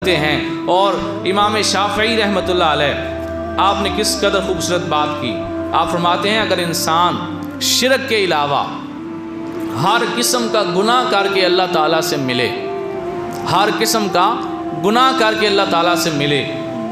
ہیں۔ اور امام شافعی رحمۃ اللہ علیہ، آپ نے کس قدر خوبصورت بات کی۔ آپ فرماتے ہیں اگر انسان شرک کے علاوہ ہر قسم کا گناہ کر کے اللہ تعالیٰ سے ملے، ہر قسم کا گناہ کر کے اللہ تعالیٰ سے ملے،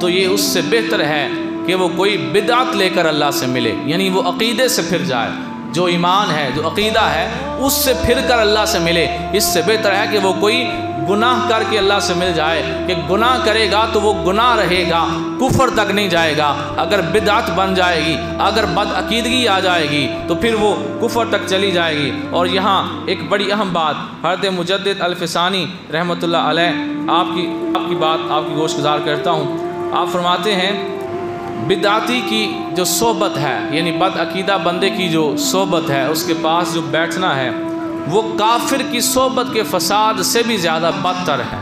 تو یہ اس سے بہتر ہے کہ وہ کوئی بدعت لے کر اللہ سے ملے، یعنی وہ عقیدے سے پھر جائے، جو ایمان ہے، جو عقیدہ ہے، اس سے پھر کر اللہ سے ملے۔ اس سے بہتر ہے کہ وہ کوئی گناہ کر کے اللہ سے مل جائے، کہ گناہ کرے گا تو وہ گناہ رہے گا، کفر تک نہیں جائے گا۔ اگر بدعت بن جائے گی، اگر بد عقیدگی آ جائے گی تو پھر وہ کفر تک چلی جائے گی۔ اور یہاں ایک بڑی اہم بات حضرت مجدد الفسانی رحمۃ اللہ علیہ، آپ کی بات آپ کی گوش گزار کرتا ہوں۔ آپ فرماتے ہیں بدعتی کی جو صحبت ہے، یعنی بد عقیدہ بندے کی جو صحبت ہے، اس کے پاس جو بیٹھنا ہے، وہ کافر کی صحبت کے فساد سے بھی زیادہ بدتر ہے۔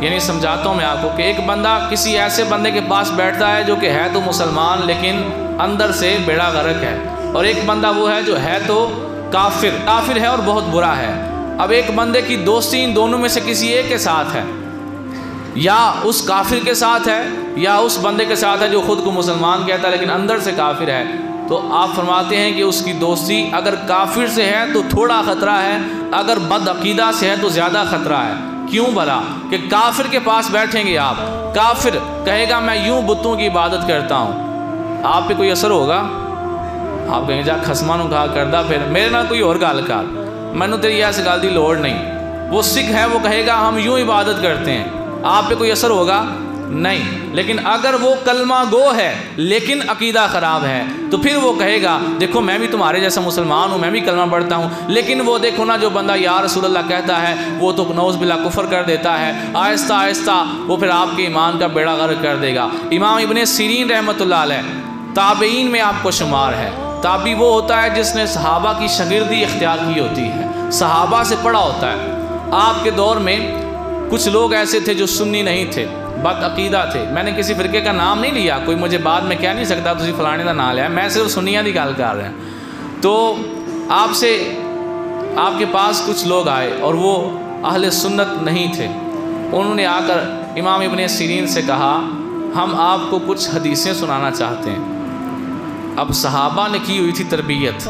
یعنی سمجھاتا ہوں میں آپ کو کہ ایک بندہ کسی ایسے بندے کے پاس بیٹھتا ہے جو کہ ہے تو مسلمان لیکن اندر سے بیڑا غرق ہے، اور ایک بندہ وہ ہے جو ہے تو کافر ہے اور بہت برا ہے۔ اب ایک بندے کی دوستی ان دونوں میں سے کسی ایک کے ساتھ ہے، یا اس کافر کے ساتھ ہے یا اس بندے کے ساتھ ہے جو خود کو مسلمان کہتا ہے لیکن اندر سے کافر ہے، تو آپ فرماتے ہیں کہ اس کی دوستی اگر کافر سے ہے تو تھوڑا خطرہ ہے، اگر بد عقیدہ سے ہے تو زیادہ خطرہ ہے۔ کیوں بھلا؟ کہ کافر کے پاس بیٹھیں گے آپ، کافر کہے گا میں یوں بتوں کی عبادت کرتا ہوں، آپ پہ کوئی اثر ہوگا؟ آپ کہیں گے جا خسمانوں کہا کردہ پھر میرے نہ کوئی اور گال کر، میں نے تیری ایسے گال دی لوڑ نہیں۔ وہ سکھ ہے، وہ کہے گا ہم یوں عبادت کرتے ہیں، آپ پہ کوئی اثر ہوگا؟ نہیں۔ لیکن اگر وہ کلمہ گو ہے لیکن عقیدہ خراب ہے تو پھر وہ کہے گا دیکھو میں بھی تمہارے جیسا مسلمان ہوں، میں بھی کلمہ پڑھتا ہوں، لیکن وہ دیکھو نا جو بندہ یا رسول اللہ کہتا ہے وہ تو نعوذ باللہ کفر کر دیتا ہے، آہستہ آہستہ وہ پھر آپ کے ایمان کا بیڑا غرق کر دے گا۔ امام ابن سیرین رحمۃ اللہ علیہ تابعین میں آپ کو شمار ہے۔ تابعی وہ ہوتا ہے جس نے صحابہ کی شاگردی اختیار کی ہوتی ہے، صحابہ سے پڑھا ہوتا ہے۔ آپ کے دور میں کچھ لوگ ایسے تھے جو سنی نہیں تھے، بد عقیدہ تھے۔ میں نے کسی فرقے کا نام نہیں لیا، کوئی مجھے بعد میں کہہ نہیں سکتا تسی فلانے کا نام لیا، میں صرف سنیاں دی گل کر رہا ہوں۔ تو آپ کے پاس کچھ لوگ آئے اور وہ اہل سنت نہیں تھے، انہوں نے آ کر امام ابن سیرین سے کہا ہم آپ کو کچھ حدیثیں سنانا چاہتے ہیں۔ اب صحابہ نے کی ہوئی تھی تربیت،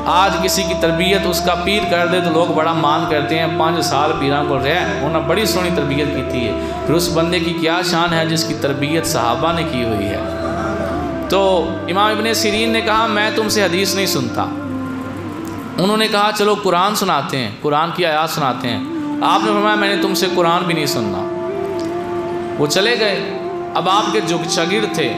آج کسی کی تربیت اس کا پیر کر دے تو لوگ بڑا مان کرتے ہیں، 5 سال پیراں کو رہے انہوں نے بڑی سونی تربیت کی تھی ہے، پھر اس بندے کی کیا شان ہے جس کی تربیت صحابہ نے کی ہوئی ہے۔ تو امام ابن سیرین نے کہا میں تم سے حدیث نہیں سنتا۔ انہوں نے کہا چلو قرآن سناتے ہیں، قرآن کی آیات سناتے ہیں۔ آپ نے فرمایا میں نے تم سے قرآن بھی نہیں سننا۔ وہ چلے گئے۔ اب آپ کے جو شاگرد تھے،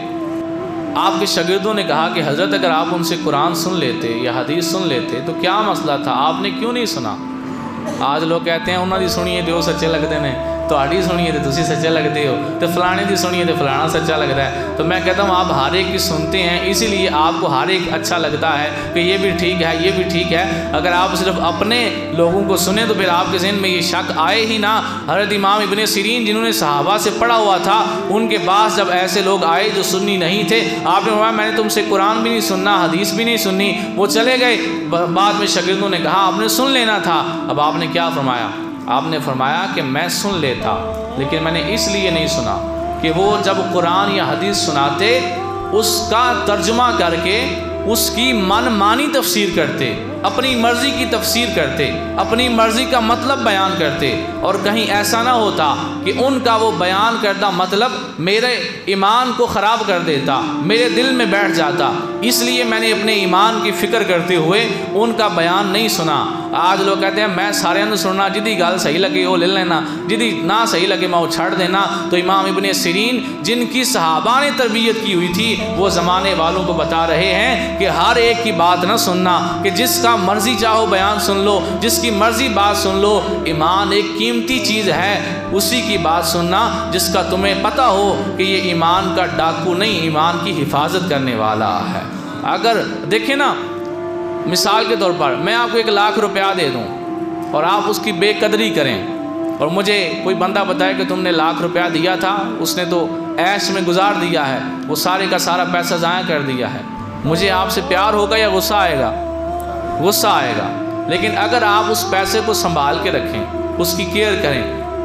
آپ کے شاگردوں نے کہا کہ حضرت اگر آپ ان سے قرآن سن لیتے یا حدیث سن لیتے تو کیا مسئلہ تھا، آپ نے کیوں نہیں سنا؟ آج لوگ کہتے ہیں انہوں دی سنیے تو وہ سچے لگتے ہیں، تہاڈی سنیے تو تسی سچے لگتے ہو، تو فلانے دی سنیے تو فلانا سچا لگتا ہے۔ تو میں کہتا ہوں آپ ہر ایک کی سنتے ہیں، اسی لیے آپ کو ہر ایک اچھا لگتا ہے کہ یہ بھی ٹھیک ہے یہ بھی ٹھیک ہے۔ اگر آپ صرف اپنے لوگوں کو سنیں تو پھر آپ کے ذہن میں یہ شک آئے ہی نہ۔ حضرت امام ابن سیرین جنہوں نے صحابہ سے پڑھا ہوا تھا، ان کے پاس جب ایسے لوگ آئے جو سنی نہیں تھے، آپ نے فرمایا میں نے تم سے قرآن بھی نہیں سننا، حدیث بھی نہیں سننی۔ وہ چلے گئے۔ بعد میں شاگردوں نے کہا آپ نے سن لینا تھا۔ اب آپ نے کیا فرمایا؟ آپ نے فرمایا کہ میں سن لیتا لیکن میں نے اس لیے نہیں سنا کہ وہ جب قرآن یا حدیث سناتے اس کا ترجمہ کر کے اس کی من مانی تفسیر کرتے، اپنی مرضی کی تفسیر کرتے، اپنی مرضی کا مطلب بیان کرتے، اور کہیں ایسا نہ ہوتا کہ ان کا وہ بیان کردہ مطلب میرے ایمان کو خراب کر دیتا، میرے دل میں بیٹھ جاتا۔ اس لیے میں نے اپنے ایمان کی فکر کرتے ہوئے ان کا بیان نہیں سنا۔ آج لوگ کہتے ہیں میں سارے نوں سننا، جدی گل صحیح لگے وہ لے لینا، جدی نہ صحیح لگے میں وہ چھڑ دینا۔ تو امام ابن سیرین جن کی صحابہ نے تربیت کی ہوئی تھی وہ زمانے والوں کو بتا رہے ہیں کہ ہر ایک کی بات نہ سننا، کہ جس کا مرضی چاہو بیان سن لو، جس کی مرضی بات سن لو۔ ایمان ایک قیمتی چیز ہے، اسی کی بات سننا جس کا تمہیں پتہ ہو کہ یہ ایمان کا ڈاکو نہیں، ایمان کی حفاظت کرنے والا ہے۔ اگر دیکھیں نا مثال کے طور پر میں آپ کو 1,00,000 روپیہ دے دوں اور آپ اس کی بے قدری کریں، اور مجھے کوئی بندہ بتائے کہ تم نے 1,00,000 روپیہ دیا تھا، اس نے تو عیش میں گزار دیا ہے، وہ سارے کا سارا پیسہ ضائع کر دیا ہے، مجھے آپ سے پیار ہوگا یا غصہ آئے گا؟ غصہ آئے گا۔ لیکن اگر آپ اس پیسے کو سنبھال کے رکھیں، اس کی کیئر کریں،